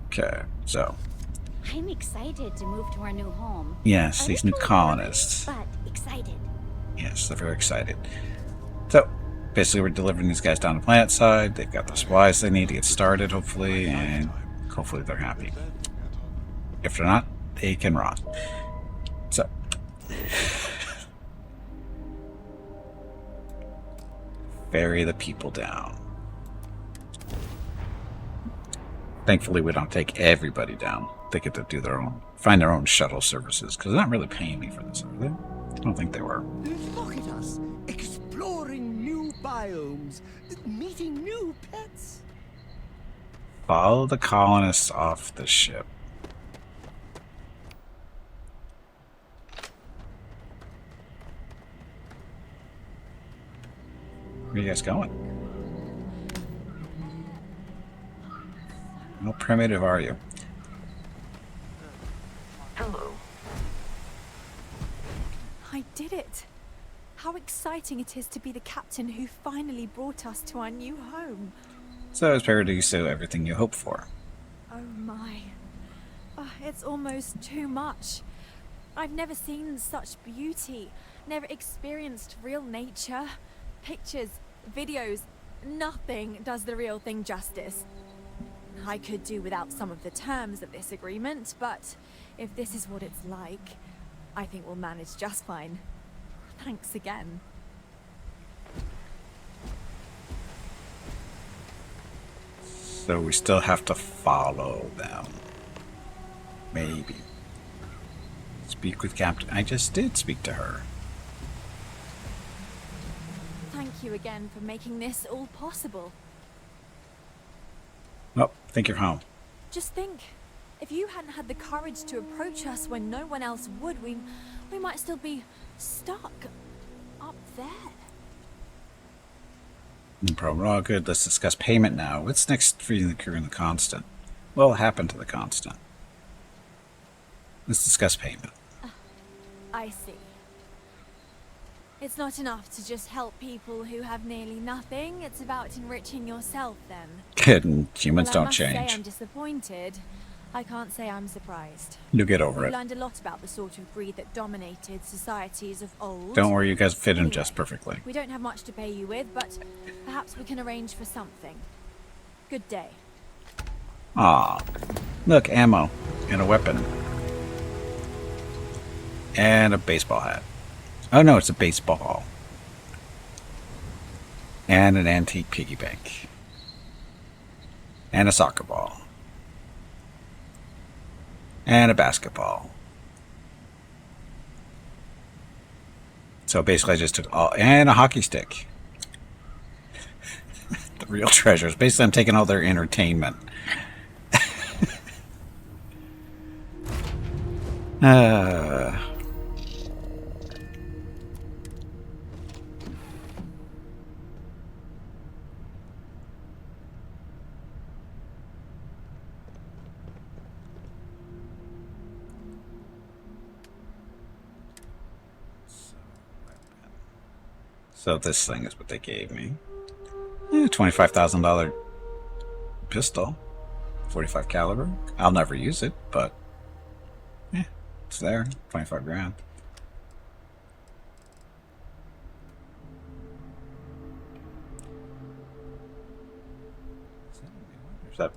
Okay, so I'm excited to move to our new home. yes, A these new little colonists. nervous, but excited. Yes, they're very excited. So basically, we're delivering these guys down the planet side. They've got the supplies they need to get started, hopefully, and hopefully they're happy. If they're not, they can rot. So ferry the people down. Thankfully, we don't take everybody down. They get to do their own, find their own shuttle services, because they're not really paying me for this, are they? I don't think they were. Look at us, exploring new biomes, meeting new pets. Follow the colonists off the ship. Where are you guys going? How primitive are you? Hello. I did it! How exciting it is to be the captain who finally brought us to our new home. So is Paradiso everything you hoped for? Oh my. It's almost too much. I've never seen such beauty, never experienced real nature. Pictures, videos, nothing does the real thing justice. I could do without some of the terms of this agreement, but if this is what it's like, I think we'll manage just fine. Thanks again. So we still have to follow them. Maybe. Speak with Captain. I just did speak to her. Thank you again for making this all possible. Oh, think you're home. Just think, if you hadn't had the courage to approach us when no one else would, we might still be stuck up there. No problem. Oh, good. Let's discuss payment now. What's next for you and the crew in the Constant? What will happen to the Constant? Let's discuss payment. I see. It's not enough to just help people who have nearly nothing. It's about enriching yourself, then. Good, and humans Well, I don't must say change. I'm disappointed. I can't say I'm surprised. You'll get over We've it. learned a lot about the sort of breed that dominated societies of old. Don't worry, you guys fit in Anyway, just perfectly. We don't have much to pay you with, but perhaps we can arrange for something. Good day. Ah, look, ammo and a weapon and a baseball hat. Oh no, it's a baseball and an antique piggy bank and a soccer ball and a basketball. So basically, I just took all and a hockey stick. The real treasures. Basically, I'm taking all their entertainment. Uh, so this thing is what they gave me. $25,000 pistol, 45 caliber. I'll never use it, but yeah, it's there. 25 grand. There's that.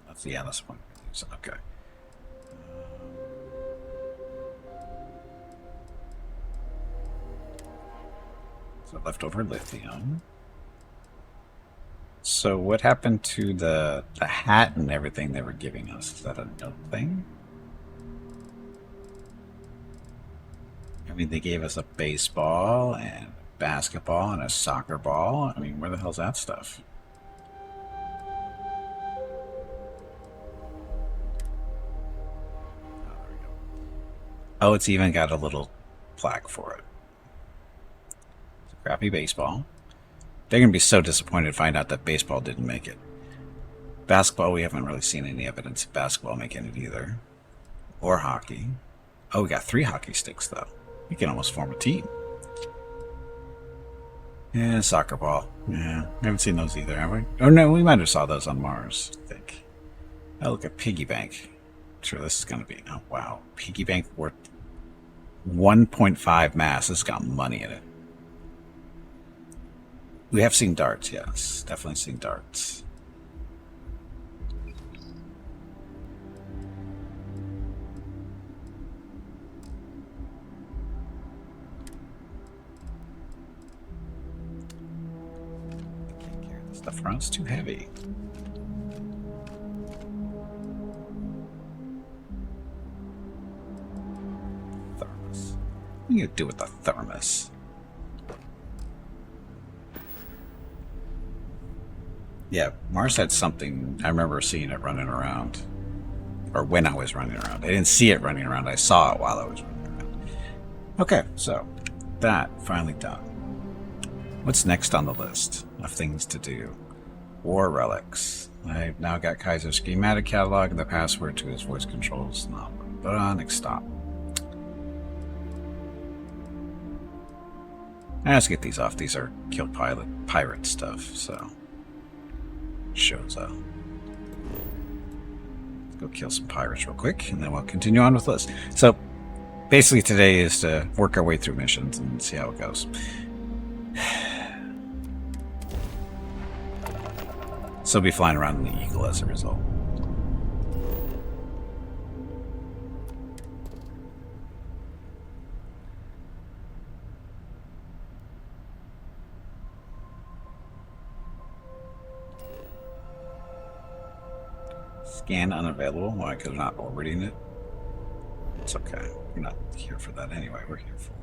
That's the Alice one. Okay. So leftover lithium. So what happened to the hat and everything they were giving us? Is that a no thing? I mean, they gave us a baseball and a basketball and a soccer ball. I mean, where the hell's that stuff? Oh, there we go. Oh, it's even got a little plaque for it. It's a crappy baseball. They're going to be so disappointed to find out that baseball didn't make it. Basketball, we haven't really seen any evidence of basketball making it either. Or hockey. Oh, we got 3 hockey sticks, though. We can almost form a team. Yeah, soccer ball. Yeah, I haven't seen those either, have we? Oh no, we might have saw those on Mars, I think. Oh, look at piggy bank. I'm sure this is going to be... Oh, wow. Piggy bank worth 1.5 mass. This has got money in it. We have seen darts, yes. Definitely seen darts. Can't carry this stuff around. It's too heavy. Thermos. What are you going to do with the thermos? Yeah, Mars had something. I remember seeing it running around. Or when I was running around. I didn't see it running around. I saw it while I was running around. Okay, so that finally done. What's next on the list of things to do? War relics. I've now got Kaiser's schematic catalog and the password to his voice controls. No, but on next stop. Let's get these off. These are kill pirate stuff, so shows up. Let's go kill some pirates real quick, and then we'll continue on with this. So basically today is to work our way through missions and see how it goes. So we'll be flying around in the Eagle as a result. Scan unavailable. Why? Because we're not orbiting it. It's okay. We're not here for that anyway. We're here for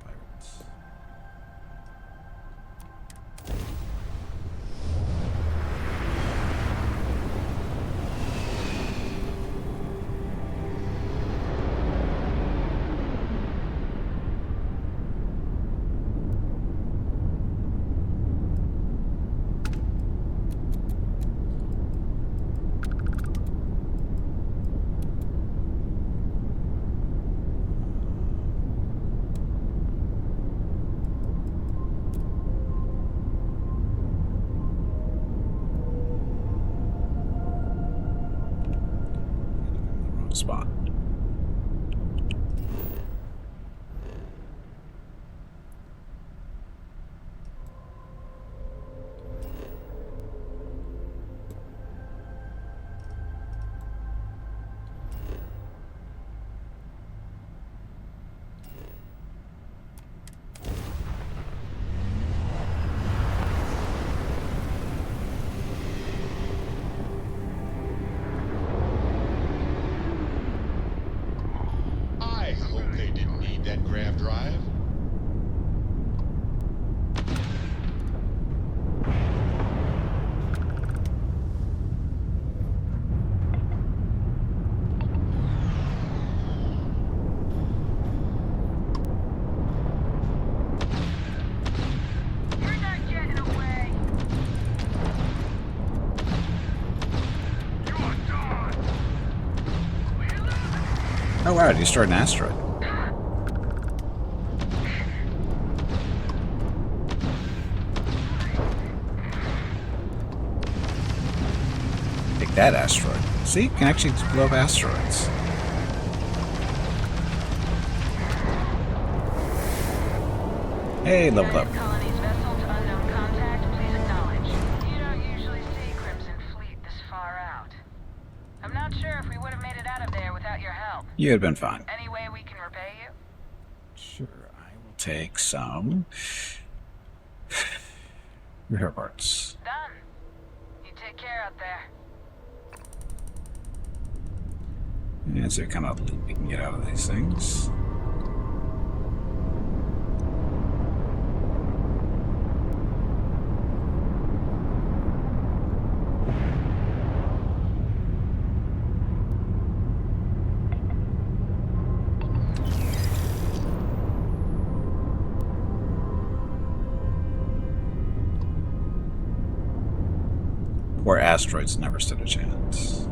pirates. Spot. I hope they didn't need that grav drive. You're not getting away. You're done. Oh wow, destroyed an asteroid. Take that asteroid. See, you can actually blow up asteroids. Hey, leveled up. Colony's vessel to unknown contact, please acknowledge. You don't usually see Crimson Fleet this far out. I'm not sure if we would have made it out of there without your help. You had been fine. Any way we can repay you? Sure, I will take some repair parts. Done. You take care out there. Yeah, so kind of loot we can get out of these things. Poor asteroids never stood a chance.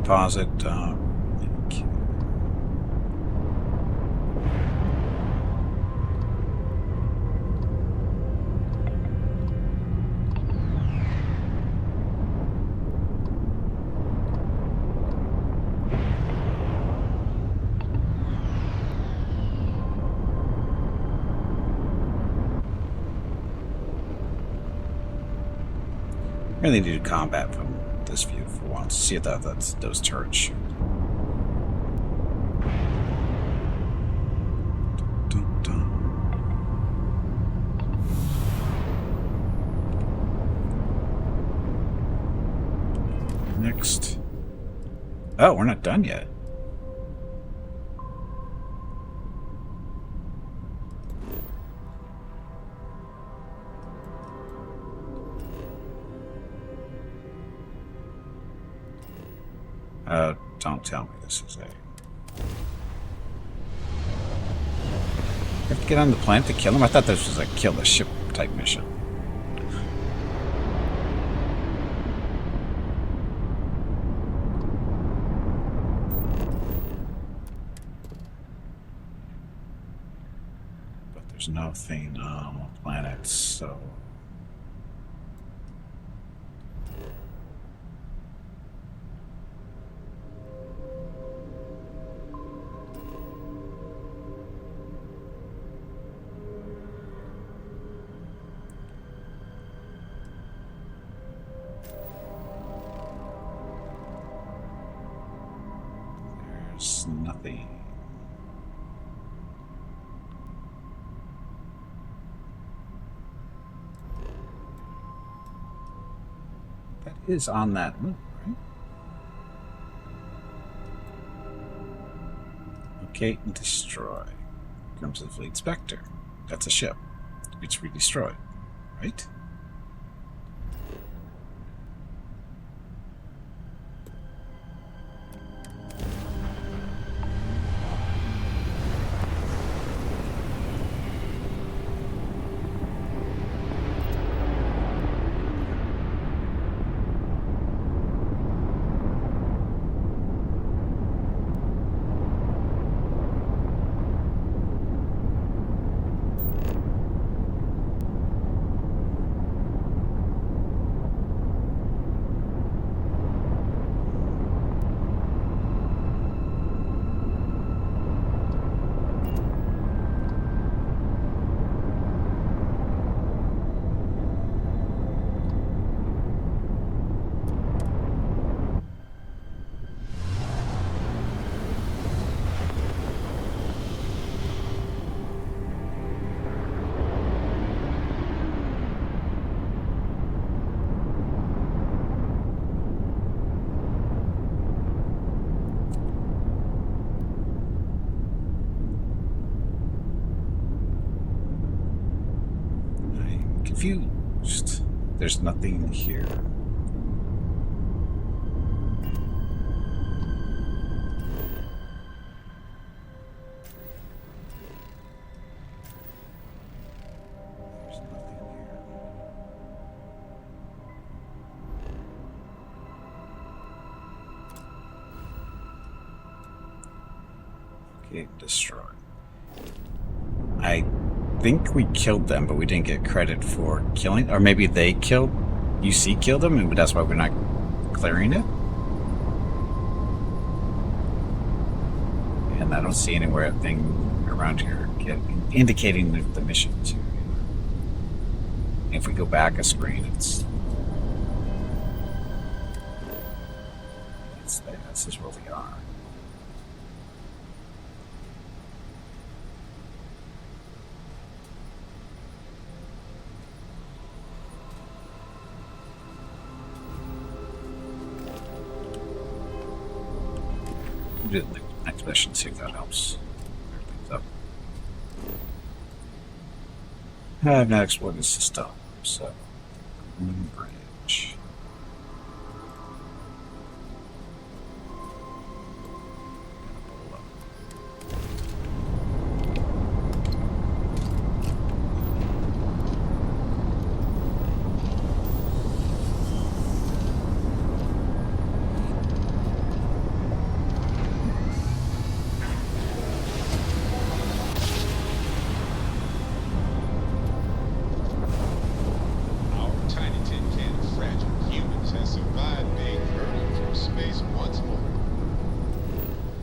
deposit. Okay. Really need to combat from this view for once. See if that's those turrets shoot. Dun, dun. Next. Oh, we're not done yet. Don't tell me this is a... You have to get on the planet to kill him? I thought this was a kill the ship type mission. But there's nothing on the planet, so... There's nothing. That is on that move, right? Locate and destroy. Comes the Fleet Spectre. That's a ship. It's re-destroyed, right? Confused. There's nothing here. There's nothing here. Okay, destroy. I think we killed them, but we didn't get credit for killing, or maybe they killed, UC killed them, and that's why we're not clearing it. And I don't see anywhere a thing around here indicating the mission to. If we go back a screen, it's there. This is where we are. Do the next mission, see if that helps. Up. I've not explored the system, so bridge.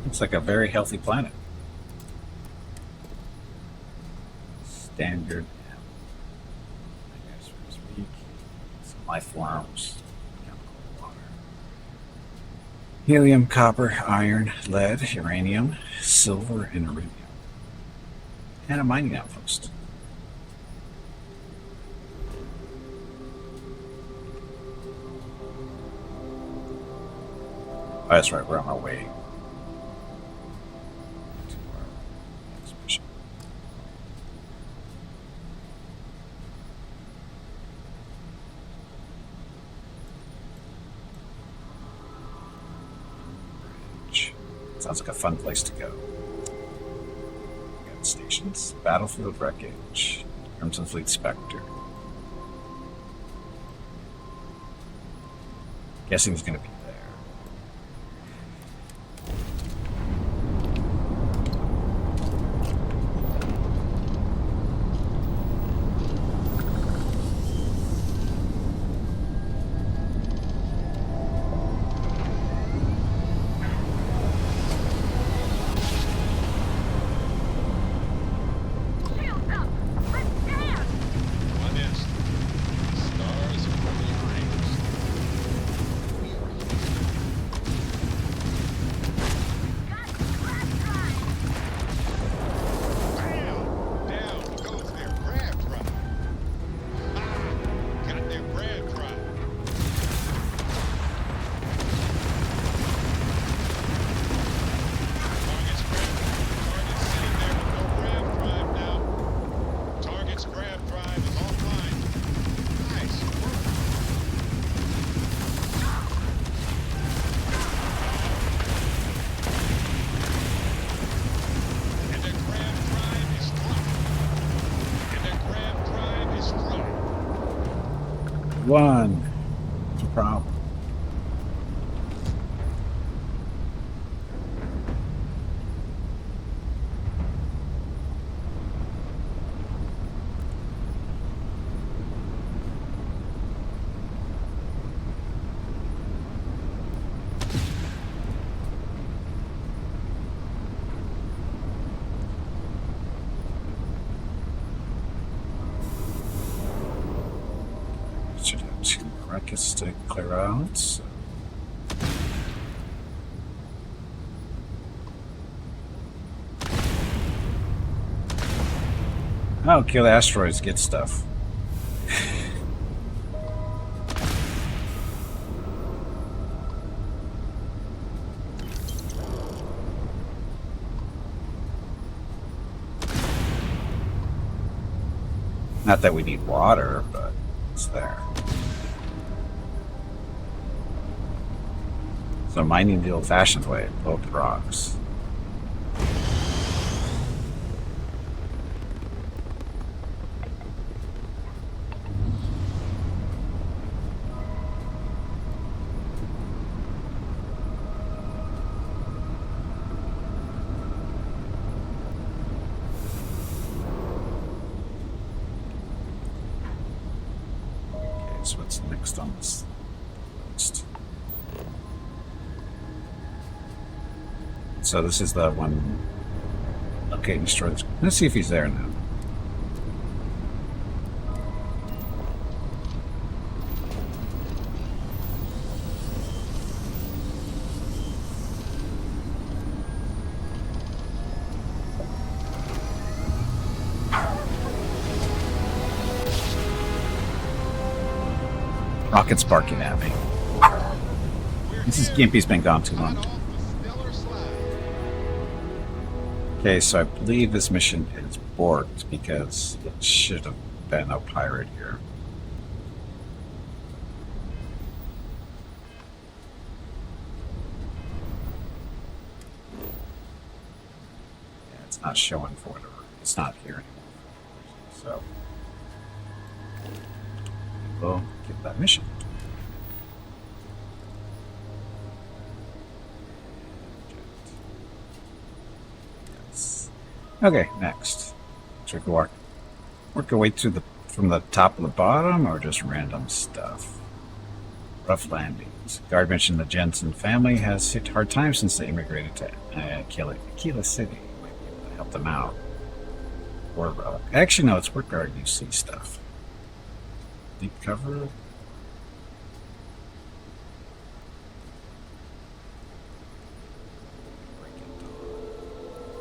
It's like a very healthy planet. Standard. Some life forms. Chemical water. Helium, copper, iron, lead, uranium, silver, and iridium. And a mining outpost. Oh, that's right, we're on our way to our next mission. Bridge. Sounds like a fun place to go. We got stations, Battlefield Wreckage, Crimson Fleet Spectre. Guessing he's going to be there. Shields up! Let's dance! One instant. Stars are rings. Got blast drive! Bam! Down goes their grab drive. Ha! Got their grab drive. Target's sitting there with no grab drive now. Target's grab drive is offline. Nice work. And their grab drive is dropped. And their grab drive is dropped. One. No problem. Should have 2 rockets to clear out. So. Oh, kill asteroids, get stuff. Not that we need water, but it's there. So mining the old-fashioned way, blow up the rocks. Okay, so what's next on this list? So this is the one. Okay, destroy this. Let's see if he's there now. Rocket's barking at me. This is Gimpy's been gone too long. Hot off the stellar slide. Okay, so I believe this mission is borked because it should have been a pirate here. Yeah, it's not showing for whatever. It's not here anymore. So we'll get that mission. Yes. Okay, next. Should we work our way to the from the top of the bottom or just random stuff? Rough landings. Guard mentioned the Jensen family has hit hard times since they immigrated to Aquila City. Might be able to help them out. Or, actually, no, it's work guard UC stuff. Deep cover.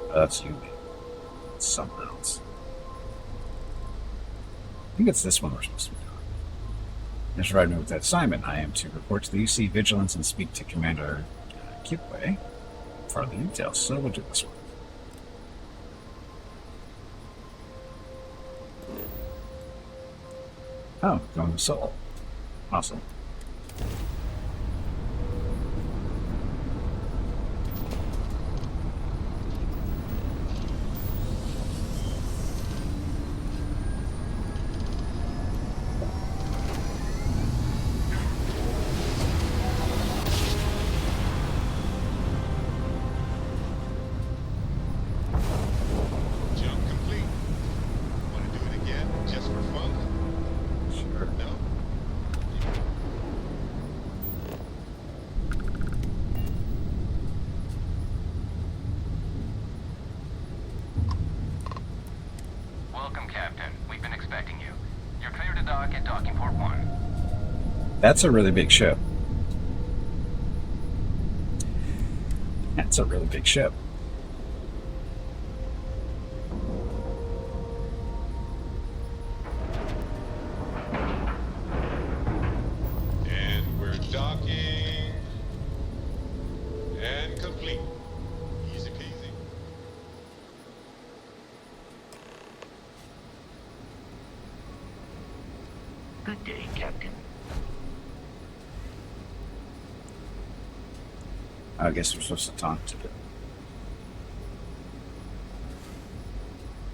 Oh, that's you. It's something else. I think it's this one we're supposed to be doing. As provided me with that assignment, I am to report to the UC Vigilance and speak to Commander Kipway for the details. So we'll do this one. Oh, going to Seoul. Awesome. Jump complete. Want to do it again, just for fun? Sure. No? Welcome, Captain. We've been expecting you. You're clear to dock at Docking Port 1. That's a really big ship. That's a really big ship. And we're docking. And complete. Easy peasy. Good day, Captain. I guess we're supposed to talk to them.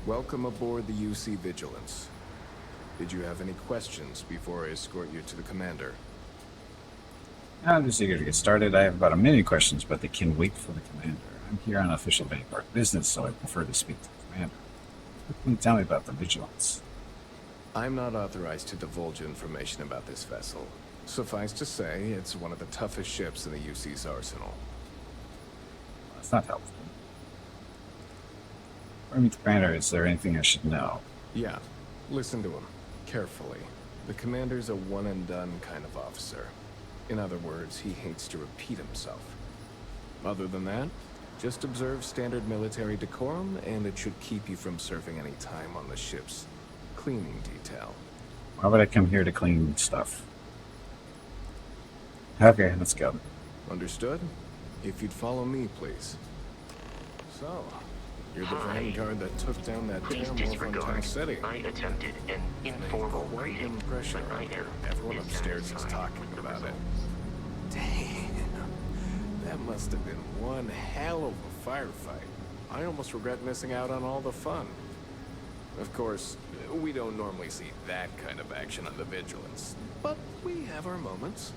Welcome aboard the UC Vigilance. Did you have any questions before I escort you to the commander? I'm just eager to get started. I have about a million questions, but they can wait for the commander. I'm here on official Vanguard business, so I prefer to speak to the commander. What can you tell me about the Vigilance? I'm not authorized to divulge information about this vessel. Suffice to say, it's one of the toughest ships in the UC's arsenal. That's not helpful. Before I meet the commander, is there anything I should know? Yeah, listen to him carefully. The commander's a one-and-done kind of officer. In other words, he hates to repeat himself. Other than that, just observe standard military decorum, and it should keep you from serving any time on the ship's cleaning detail. Why would I come here to clean stuff? Okay, let's go. Understood? If you'd follow me, please. So, you're the Hi. vanguard that took down that Please damn wolf on disregard. City. I attempted an informal Quite greeting, impression. but I am Everyone upstairs is dissatisfied talking with the about it. result. Damn. That must have been one hell of a firefight. I almost regret missing out on all the fun. Of course, we don't normally see that kind of action on the Vigilance, but we have our moments.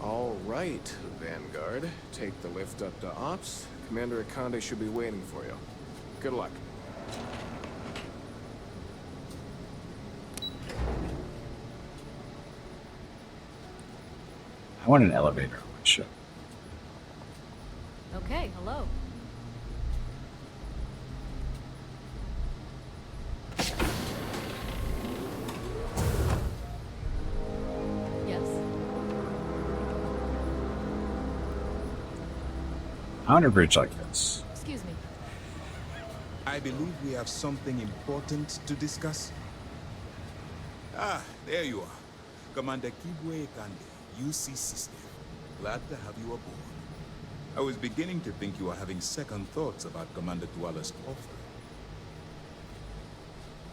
All right, Vanguard. Take the lift up to Ops. Commander Akande should be waiting for you. Good luck. I want an elevator on my ship. Okay, hello. Yes. I want a bridge like this. Excuse me. I believe we have something important to discuss. Ah, there you are. Commander Kibwe Kande, UC System. Glad to have you aboard. I was beginning to think you were having second thoughts about Commander Tuala's offer.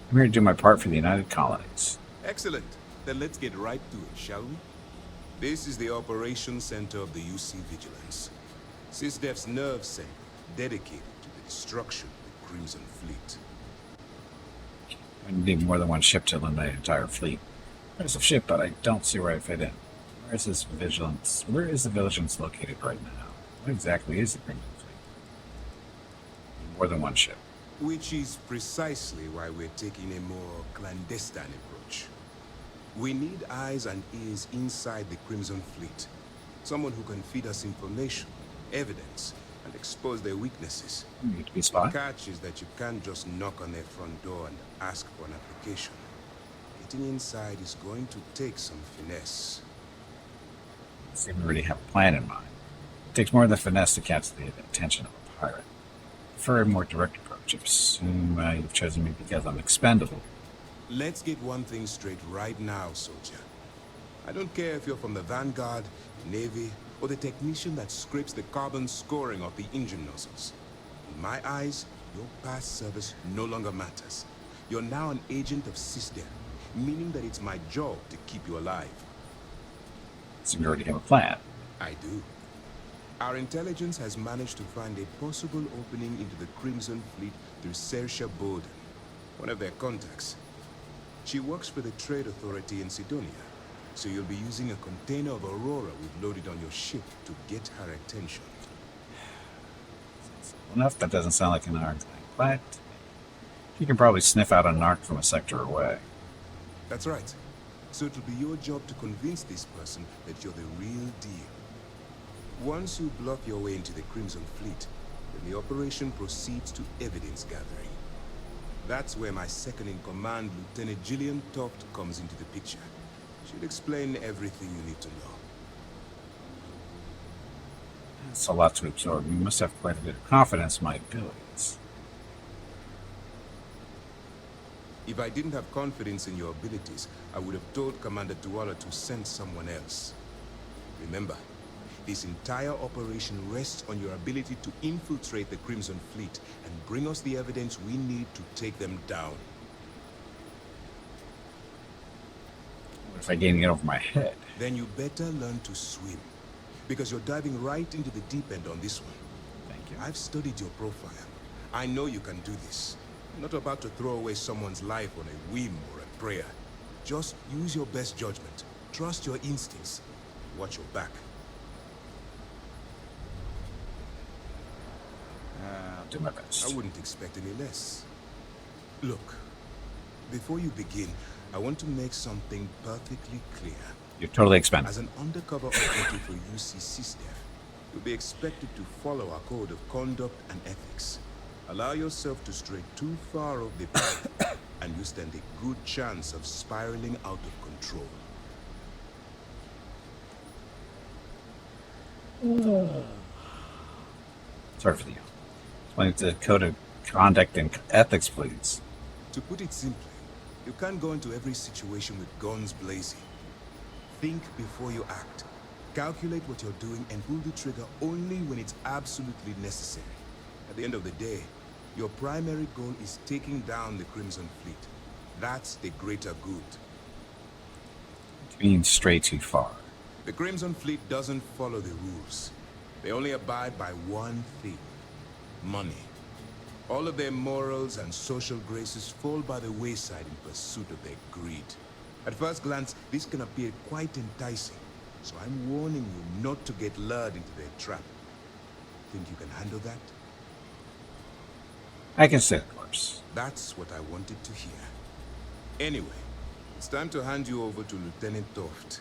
I'm here to do my part for the United Colonies. Excellent. Then let's get right to it, shall we? This is the operations center of the UC Vigilance. SysDef's nerve center, dedicated to the destruction of the Crimson Fleet. I need more than one ship to eliminate the entire fleet. There's a ship, but I don't see where I fit in. Where is this Vigilance? Where is the Vigilance located right now? What exactly is the Crimson Fleet? More than one ship. Which is precisely why we're taking a more clandestine approach. We need eyes and ears inside the Crimson Fleet. Someone who can feed us information, evidence, and expose their weaknesses. You get to be a The spy. catch is that you can't just knock on their front door and ask for an application. Getting inside is going to take some finesse. Seem to already have a plan in mind. It takes more than finesse to catch the attention of a pirate. I prefer a more direct approach. I assume you've chosen me because I'm expendable. Let's get one thing straight right now, soldier. I don't care if you're from the Vanguard, Navy, or the technician that scrapes the carbon scoring off the engine nozzles. In my eyes, your past service no longer matters. You're now an agent of System, meaning that it's my job to keep you alive. So you already have a plan. I do. Our intelligence has managed to find a possible opening into the Crimson Fleet through Saoirse Bowden, one of their contacts. She works for the Trade Authority in Sidonia, so you'll be using a container of Aurora we've loaded on your ship to get her attention. Enough, that doesn't sound like an iron thing, but you can probably sniff out a narc from a sector away. That's right. So it'll be your job to convince this person that you're the real deal. Once you bluff your way into the Crimson Fleet, then the operation proceeds to evidence gathering. That's where my second-in-command, Lieutenant Gillian Toft, comes into the picture. She'll explain everything you need to know. That's a lot to absorb. You must have quite a bit of confidence in my abilities. If I didn't have confidence in your abilities, I would have told Commander Tuala to send someone else. Remember, this entire operation rests on your ability to infiltrate the Crimson Fleet and bring us the evidence we need to take them down. What if I gain it over my head? Then you better learn to swim, because you're diving right into the deep end on this one. Thank you. I've studied your profile. I know you can do this. I'm not about to throw away someone's life on a whim or a prayer. Just use your best judgment. Trust your instincts. Watch your back. I'll do my best. I wouldn't expect any less. Look, before you begin, I want to make something perfectly clear. You're totally expendable. As an undercover operative for UC System, you'll be expected to follow our code of conduct and ethics. Allow yourself to stray too far off the path, and you stand a good chance of spiraling out of control. Sorry for the yawn. Explain the code of conduct and ethics, please. To put it simply, you can't go into every situation with guns blazing. Think before you act. Calculate what you're doing and pull the trigger only when it's absolutely necessary. At the end of the day, your primary goal is taking down the Crimson Fleet. That's the greater good. You mean stray too far. The Crimson Fleet doesn't follow the rules. They only abide by one thing: money. All of their morals and social graces fall by the wayside in pursuit of their greed. At first glance, this can appear quite enticing, so I'm warning you not to get lured into their trap. Think you can handle that? I can stay the course. That's what I wanted to hear. Anyway, it's time to hand you over to Lieutenant Toft.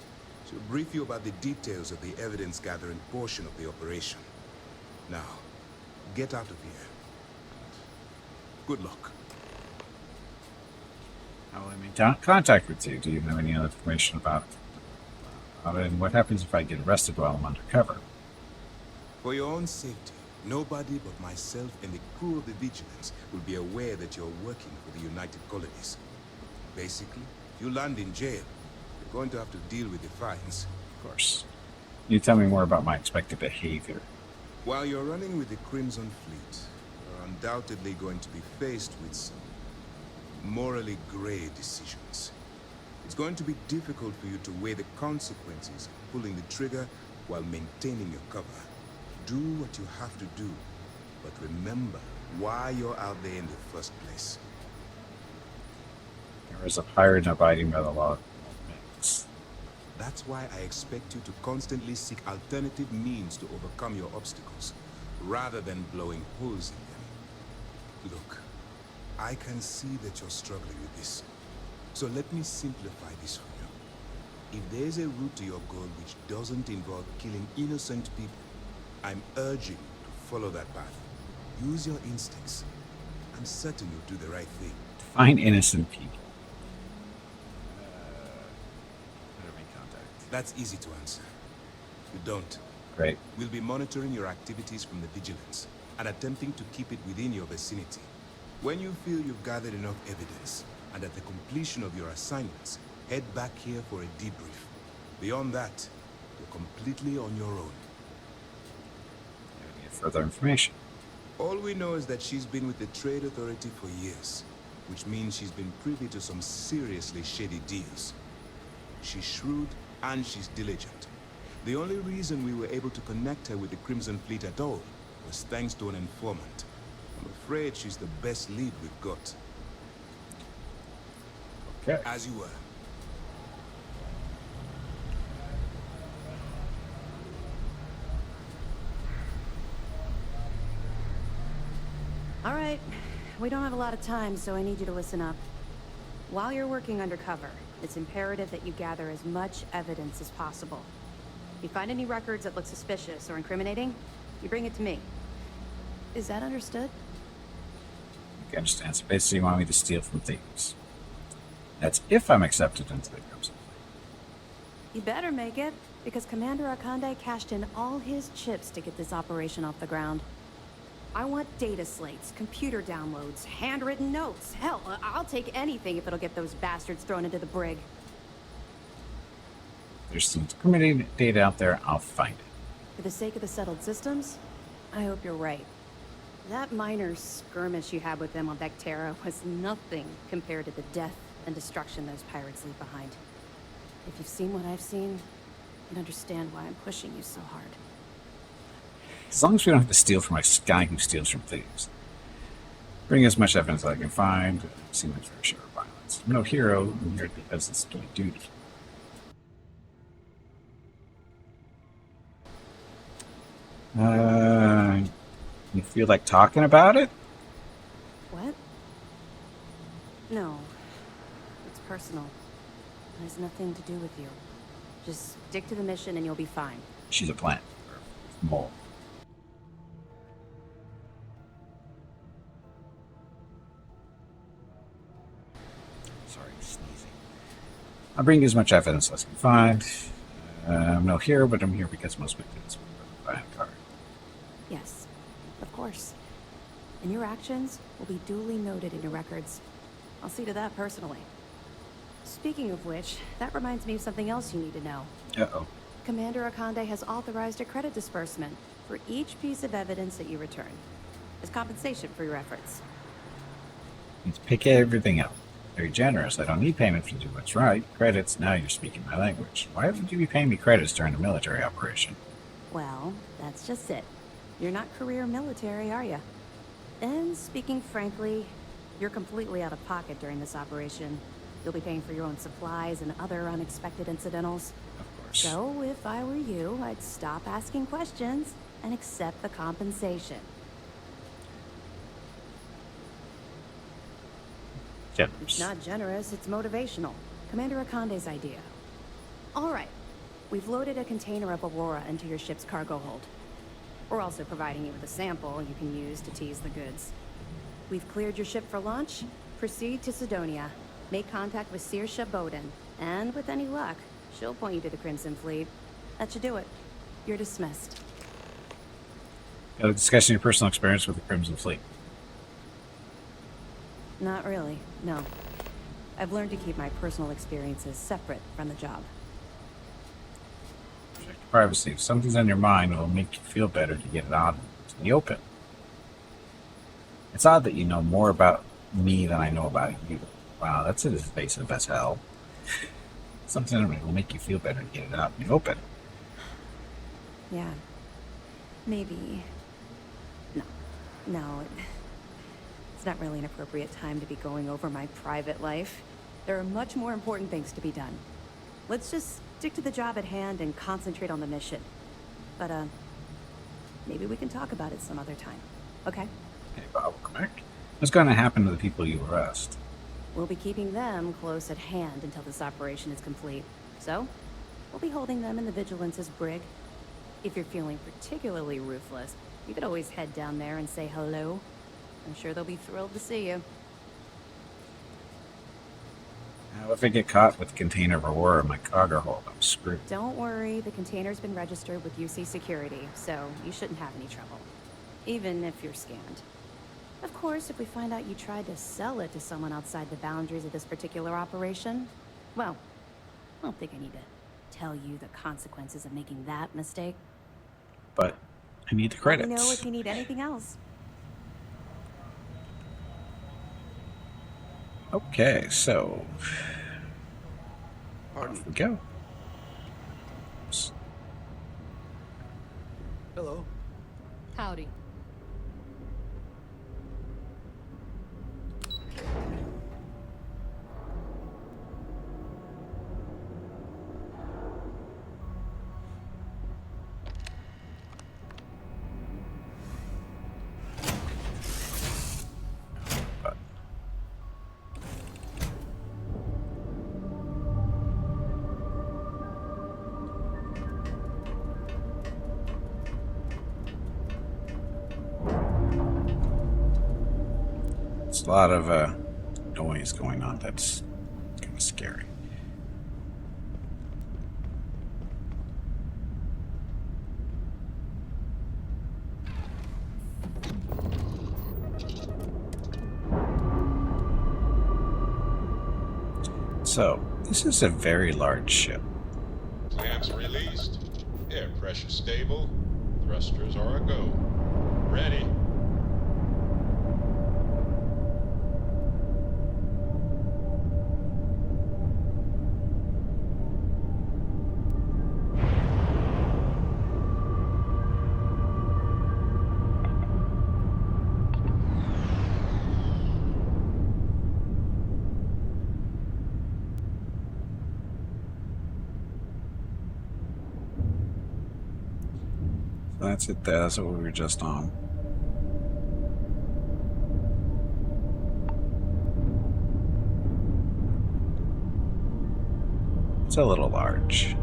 She'll brief you about the details of the evidence-gathering portion of the operation. Now, get out of here. Good luck. I will maintain contact with you. Do you have any other information about it? And what happens if I get arrested while I'm undercover? For your own safety, nobody but myself and the crew of the Vigilance will be aware that you're working for the United Colonies. Basically, if you land in jail, you're going to have to deal with the fines. Of course. Can you tell me more about my expected behavior? While you're running with the Crimson Fleet, you're undoubtedly going to be faced with some morally gray decisions. It's going to be difficult for you to weigh the consequences of pulling the trigger while maintaining your cover. Do what you have to do, but remember why you're out there in the first place. There is a pirate abiding by the law. That's why I expect you to constantly seek alternative means to overcome your obstacles, rather than blowing holes in them. Look, I can see that you're struggling with this, so let me simplify this for you. If there's a route to your goal which doesn't involve killing innocent people, I'm urging you to follow that path. Use your instincts. I'm certain you'll do the right thing. Find innocent people. How do we contact? That's easy to answer. You don't. Great. We'll be monitoring your activities from the vigilance and attempting to keep it within your vicinity. When you feel you've gathered enough evidence, and at the completion of your assignments, head back here for a debrief. Beyond that, you're completely on your own. I need further information. All we know is that she's been with the Trade Authority for years, which means she's been privy to some seriously shady deals. She's shrewd and she's diligent. The only reason we were able to connect her with the Crimson Fleet at all was thanks to an informant. I'm afraid she's the best lead we've got. Okay. As you were. All right. We don't have a lot of time, so I need you to listen up. While you're working undercover, it's imperative that you gather as much evidence as possible. If you find any records that look suspicious or incriminating, you bring it to me. Is that understood? I understand. So basically, you want me to steal from thieves. That's if I'm accepted into the Crimson Fleet. You better make it, because Commander Akande cashed in all his chips to get this operation off the ground. I want data slates, computer downloads, handwritten notes. Hell, I'll take anything if it'll get those bastards thrown into the brig. There's some incriminating data out there. I'll find it. For the sake of the settled systems, I hope you're right. That minor skirmish you had with them on Vectera was nothing compared to the death and destruction those pirates leave behind. If you've seen what I've seen, you'd understand why I'm pushing you so hard. As long as we don't have to steal from a guy who steals from thieves. Bring as much evidence as I can find. I've seen my fair share of violence. I'm no hero. I'm here because it's my duty. You feel like talking about it? What? No. It's personal. It has nothing to do with you. Just stick to the mission and you'll be fine. She's a plant. Or mole. Sorry, sneezing. I'll bring you as much evidence as I can find. I'm no hero, but I'm here because most victims will buy a car. Yes, of course. And your actions will be duly noted in your records. I'll see to that personally. Speaking of which, that reminds me of something else you need to know. Uh-oh. Commander Akande has authorized a credit disbursement for each piece of evidence that you return, as compensation for your efforts. Let's pick everything up. Very generous. I don't need payment to do what's right. Credits, now you're speaking my language. Why would you be paying me credits during a military operation? Well, that's just it. You're not career military, are you? And speaking frankly, you're completely out of pocket during this operation. You'll be paying for your own supplies and other unexpected incidentals. Of course. So, if I were you, I'd stop asking questions and accept the compensation. Generous. It's not generous, it's motivational. Commander Akande's idea. All right. We've loaded a container of Aurora into your ship's cargo hold. We're also providing you with a sample you can use to tease the goods. We've cleared your ship for launch. Proceed to Sidonia. Make contact with Saoirse Bowden. And with any luck, she'll point you to the Crimson Fleet. That should do it. You're dismissed. Got a discussion your personal experience with the Crimson Fleet. Not really, no. I've learned to keep my personal experiences separate from the job. Protect your privacy. If something's on your mind, it'll make you feel better to get it out to the open. It's odd that you know more about me than I know about you. Wow, that's invasive as hell. Something will make you feel better to get it out in the open. Yeah. Maybe. No. It's not really an appropriate time to be going over my private life. There are much more important things to be done. Let's just stick to the job at hand and concentrate on the mission. But, maybe we can talk about it some other time. Okay? Hey, Bob, correct? What's going to happen to the people you arrest? We'll be keeping them close at hand until this operation is complete. So, we'll be holding them in the Vigilance's brig. If you're feeling particularly ruthless, you could always head down there and say hello. I'm sure they'll be thrilled to see you. Now, if I get caught with a container of Aurora in my cargo hold, I'm screwed. Don't worry, the container's been registered with UC Security, so you shouldn't have any trouble. Even if you're scanned. Of course, if we find out you tried to sell it to someone outside the boundaries of this particular operation, well, I don't think I need to tell you the consequences of making that mistake. But I need the Let credits. me know if you need anything else. Okay, so off we go. Hello. Howdy. It's a lot of noise going on. That's kind of scary. So, this is a very large ship. Clamps released. Air pressure stable. Thrusters are a go. Ready. So that's it there. That's what we were just on. It's a little large.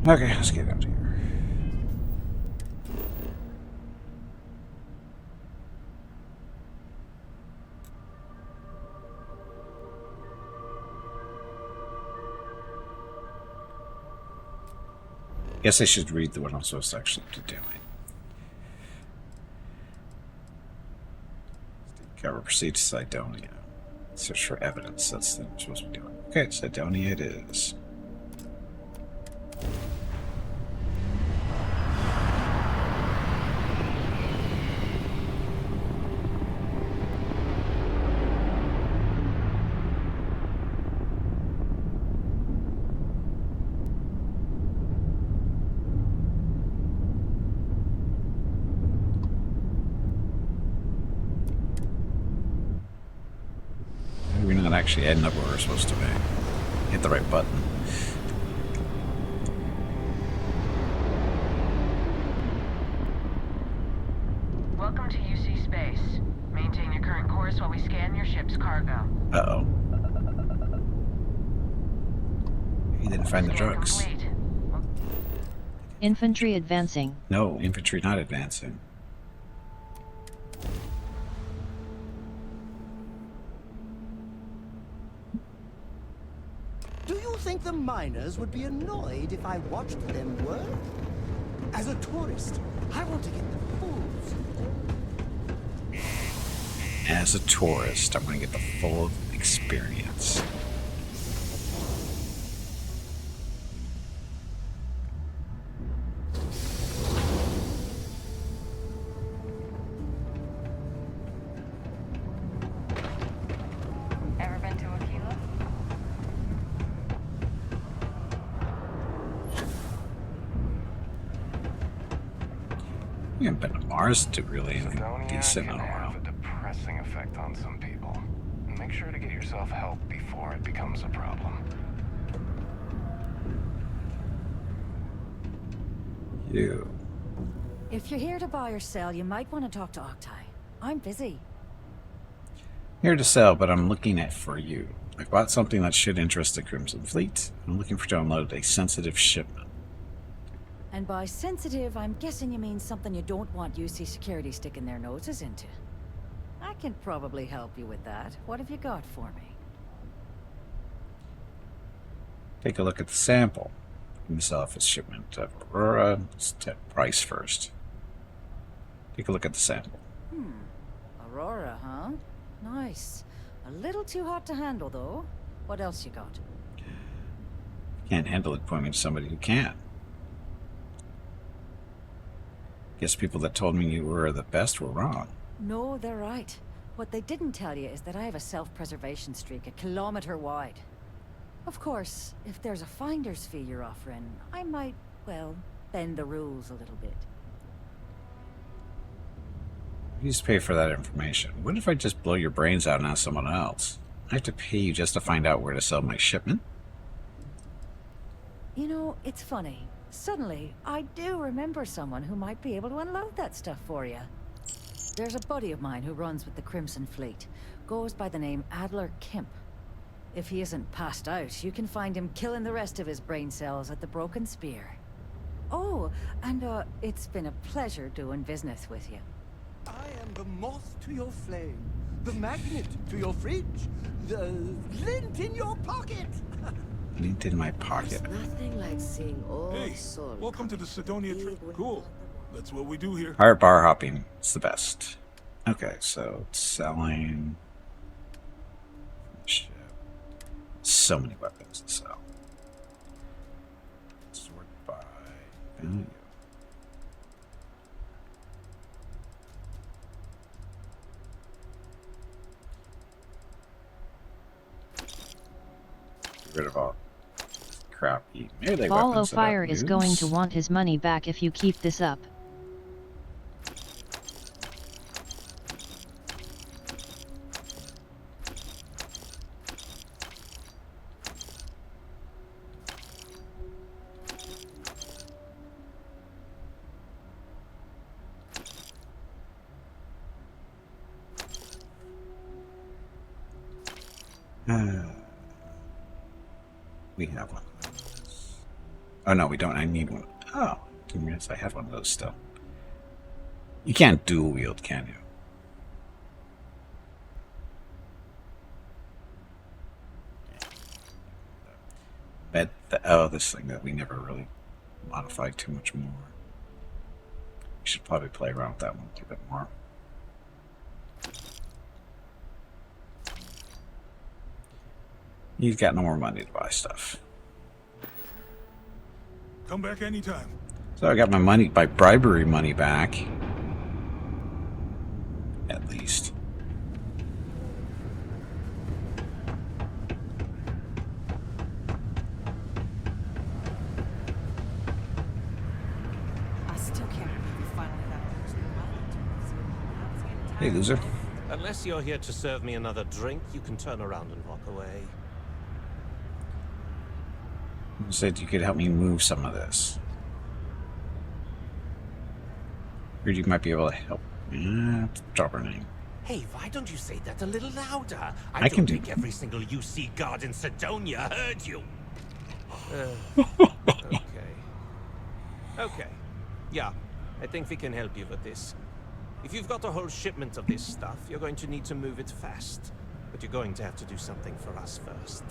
Okay, let's get out of here. Guess I should read what I'm supposed to actually be doing. Cover proceed to Cydonia. Search for evidence. That's what I'm supposed to be doing. Okay, Cydonia it is. We're not actually ending up where we're supposed to be. Hit the right button. Welcome to UC Space. Maintain your current course while we scan your ship's cargo. Uh-oh. He didn't find the Scan drugs. complete. Infantry advancing. No, infantry not advancing. Do you think the miners would be annoyed if I watched them work? As a tourist, I want to get the full story. As a tourist, I'm going to get the full experience. We haven't been to Mars to really anything Sidonia decent in can a while. have a depressing effect on some people. Make sure to get yourself help before it becomes a problem. You. If you're here to buy or sell, you might want to talk to Octai. I'm busy. Here to sell, but I'm looking at for you. I bought something that should interest the Crimson Fleet. I'm looking for to unload a sensitive shipment. And by sensitive, I'm guessing you mean something you don't want UC security sticking their noses into. I can probably help you with that. What have you got for me? Take a look at the sample. Give myself a shipment of Aurora. Let's check price first. Take a look at the sample. Aurora, huh? Nice. A little too hot to handle, though. What else you got? Can't handle it, point me to somebody who can. Guess people that told me you were the best were wrong. No, they're right. What they didn't tell you is that I have a self-preservation streak 1 kilometer wide. Of course, if there's a finder's fee you're offering, I might, well, bend the rules a little bit. You just pay for that information. What if I just blow your brains out and ask someone else? I have to pay you just to find out where to sell my shipment? You know, it's funny. Suddenly, I do remember someone who might be able to unload that stuff for you. There's a buddy of mine who runs with the Crimson Fleet. Goes by the name Adler Kemp. If he isn't passed out, you can find him killing the rest of his brain cells at the Broken Spear. Oh, and it's been a pleasure doing business with you. I am the moth to your flame, the magnet to your fridge, the lint in your pocket. Lint in my pocket. Nothing like seeing all Hey, welcome to the Sidonia trip. Cool. That's what we do here. Art bar hopping. It's the best. Okay, so selling. Shit. So many weapons to sell. Sort by value. Get rid of all crappy melee Follow weapons that Fire I've is going used. to want his money back if you keep this up. We have one of those. Oh no, we don't. I need one. Oh, didn't realize I had one of those still. You can't dual wield, can you? Oh, this thing that we never really modified too much more. We should probably play around with that one a little bit more. He's got no more money to buy stuff. Come back anytime. So I got my money, my bribery money back. At least. I still can't believe you finally got those. Hey, loser. Unless you're here to serve me another drink, you can turn around and walk away. You said you could help me move some of this. Heard you might be able to help. Drop her name. Hey, why don't you say that a little louder? I can don't do- think every single UC guard in Sidonia heard you. Okay. Yeah, I think we can help you with this. If you've got a whole shipment of this stuff, you're going to need to move it fast. But you're going to have to do something for us first.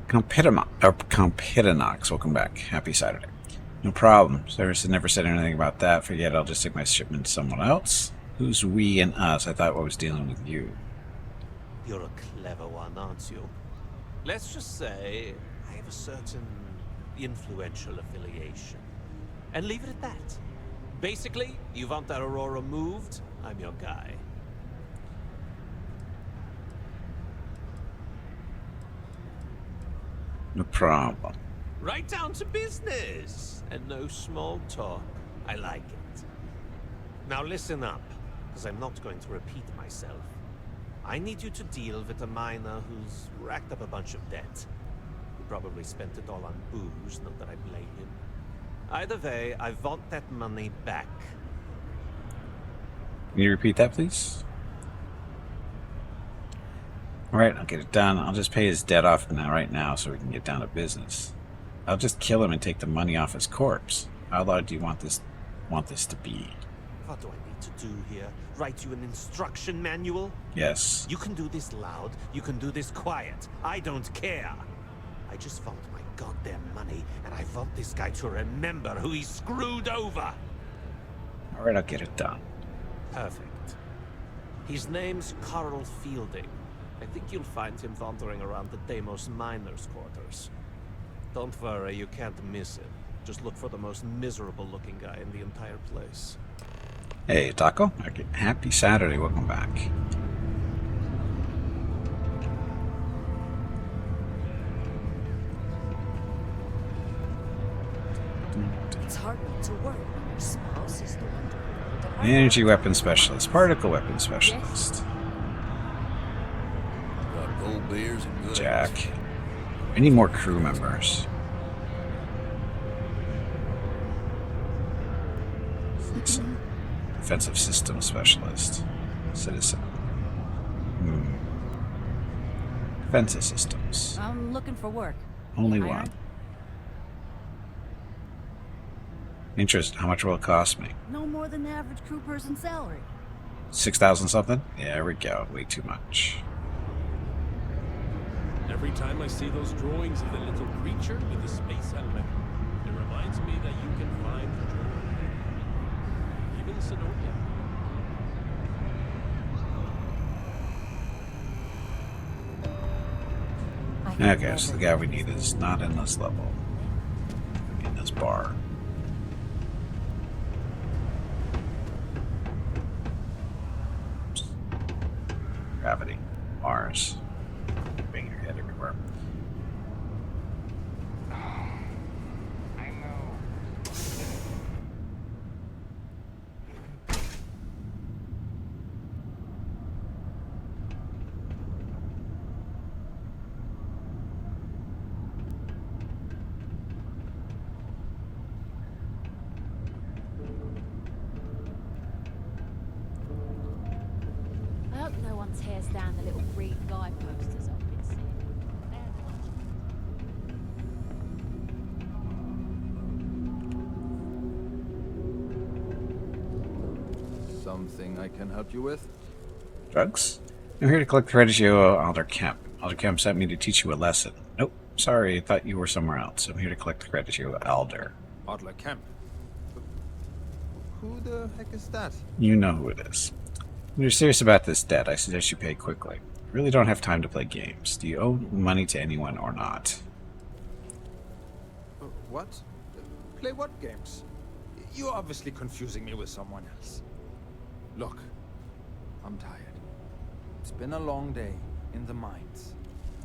Compitinox, welcome back. Happy Saturday. No problem. Service has never said anything about that. Forget it, I'll just take my shipment to someone else. Who's we and us? I thought I was dealing with you. You're a clever one, aren't you? Let's just say I have a certain influential affiliation. And leave it at that. Basically, you want that Aurora moved, I'm your guy. No problem. Right down to business. And no small talk. I like it. Now listen up, because I'm not going to repeat myself. I need you to deal with a miner who's racked up a bunch of debt. He probably spent it all on booze, not that I blame him. Either way, I want that money back. Can you repeat that, please? Alright, I'll get it done. I'll just pay his debt off now, right now, so we can get down to business. I'll just kill him and take the money off his corpse. How loud do you want this to be? What do I need to do here? Write you an instruction manual? Yes. You can do this loud, you can do this quiet. I don't care. I just want my goddamn money, and I want this guy to remember who he screwed over. Alright, I'll get it done. Perfect. His name's Carl Fielding. I think you'll find him wandering around the Deimos miners' quarters. Don't worry, you can't miss him. Just look for the most miserable-looking guy in the entire place. Hey, Taco. Okay. Happy Saturday. Welcome back. It's hard not to worry when your spouse is the one to worry. Energy weapon specialist. Particle weapon specialist. Got gold beers and good Jack. I need more crew members. Defensive system specialist. Citizen. Defensive systems. I'm looking for work. Only Hiring? one. Interest. How much will it cost me? No more than the average crew person salary. 6,000 something? Yeah, there we go. Way too much. Every time I see those drawings of the little creature with the space helmet, it reminds me that you can find the drawing. Even Sidonia. Okay, so the guy we need is not in this level. In this bar. Gravity. Mars. Bang your head everywhere. I hope no one tears down the little green guy posters I've been seeing. They're the ones. Something I can help you with? Drugs? I'm here to collect credits you owe Alder Kemp. Alder Kemp sent me to teach you a lesson. Nope. Sorry, I thought you were somewhere else. I'm here to collect the credits you owe Alder. Adler Kemp. Who the heck is that? You know who it is. If you're serious about this debt, I suggest you pay quickly. I really don't have time to play games. Do you owe money to anyone or not? What? Play what games? You're obviously confusing me with someone else. Look, I'm tired. It's been a long day in the mines.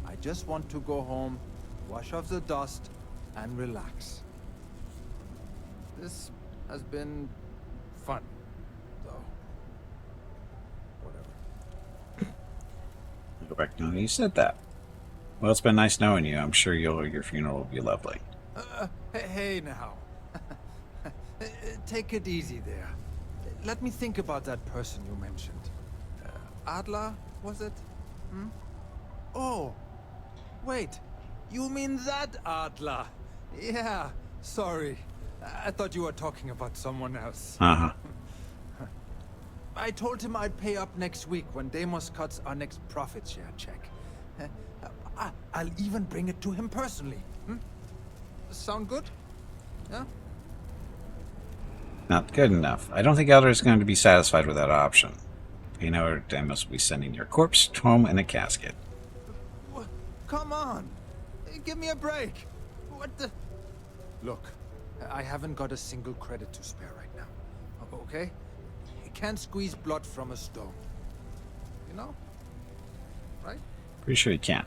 I just want to go home, wash off the dust, and relax. This has been fun, though. Whatever. Go back. No, you said that. Well, it's been nice knowing you. I'm sure your funeral will be lovely. Hey now. Take it easy there. Let me think about that person you mentioned. Adler, was it? Hmm? Oh, wait. You mean that Adler? Yeah, sorry. I thought you were talking about someone else. Uh-huh. I told him I'd pay up next week when Deimos cuts our next profit share check. I'll even bring it to him personally. Hmm? Sound good? Yeah? Not good enough. I don't think Elder is going to be satisfied with that option. You know, Deimos will be sending your corpse home in a casket. Come on. Give me a break. What the... Look, I haven't got a single credit to spare right now. Okay? You can't squeeze blood from a stone. You know? Right? Pretty sure you can.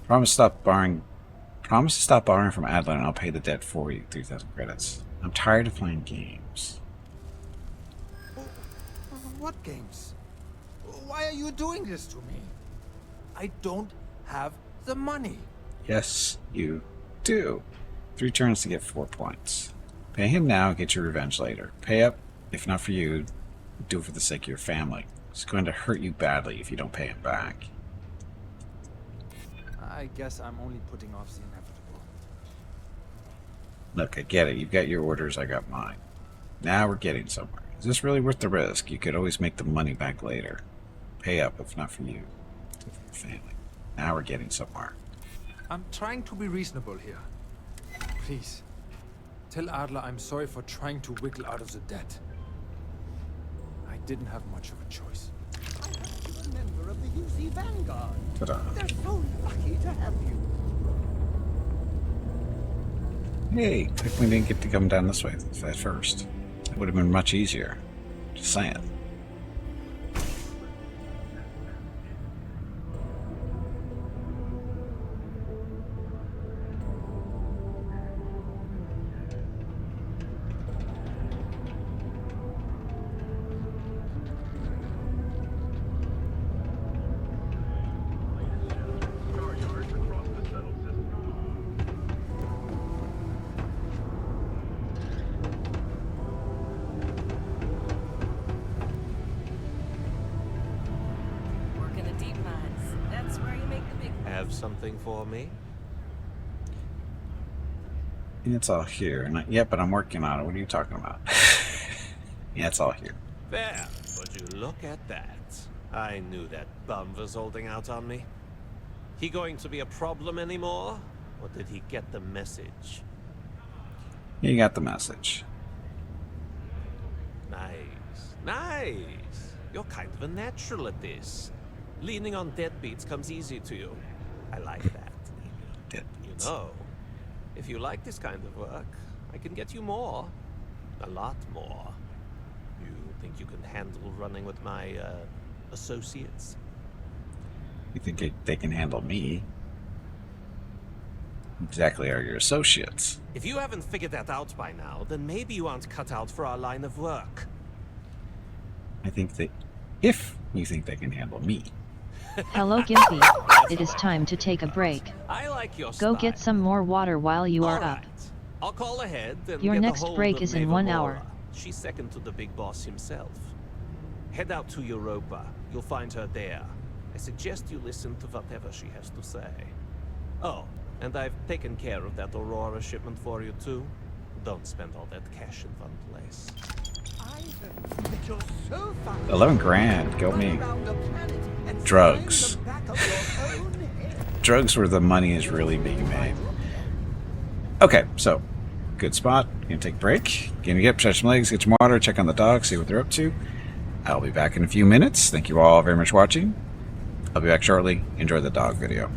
Promise to stop Promise to stop borrowing from Adler and I'll pay the debt for you. 3,000 credits. I'm tired of playing games. What games? Why are you doing this to me? I don't have the money. Yes, you do. 3 turns to get 4 points. Pay him now and get your revenge later. Pay up, if not for you, do it for the sake of your family. It's going to hurt you badly if you don't pay him back. I guess I'm only putting off the inevitable. Look, I get it. You've got your orders, I got mine. Now we're getting somewhere. Is this really worth the risk? You could always make the money back later. Pay up, if not for you, do it for your family. Now we're getting somewhere. I'm trying to be reasonable here. Please, tell Adler I'm sorry for trying to wiggle out of the debt. I didn't have much of a choice. I'm a member of the UC Vanguard. Ta-da. They're so lucky to have you. Hey, technically didn't get to come down this way at first. It would have been much easier. Just saying. Have something for me? It's all here. Not yet, but I'm working on it. What are you talking about? Yeah, it's all here. There, would you look at that? I knew that bum was holding out on me. He going to be a problem anymore? Or did he get the message? You got the message. Nice. Nice. You're kind of a natural at this. Leaning on deadbeats comes easy to you. I like that. You know, if you like this kind of work, I can get you more. A lot more. You think you can handle running with my, associates? You think they can handle me? Exactly are your associates? If you haven't figured that out by now, then maybe you aren't cut out for our line of work. I think that if you think they can handle me. Hello Gimpy, it is time to take a break. I like your Go style. get some more water while you are up. I'll call ahead and Your get next a hold break of is in Maeve 1 Aurora. hour. She's second to the big boss himself. Head out to Europa. You'll find her there. I suggest you listen to whatever she has to say. Oh, and I've taken care of that Aurora shipment for you too. Don't spend all that cash in one place. That you're so fast. 11 grand. Go me. Drugs. Drugs where the money is really being made. Okay, so good spot. Gonna take a break. Gonna get up, stretch some legs, get some water, check on the dog, see what they're up to. I'll be back in a few minutes. Thank you all very much for watching. I'll be back shortly. Enjoy the dog video.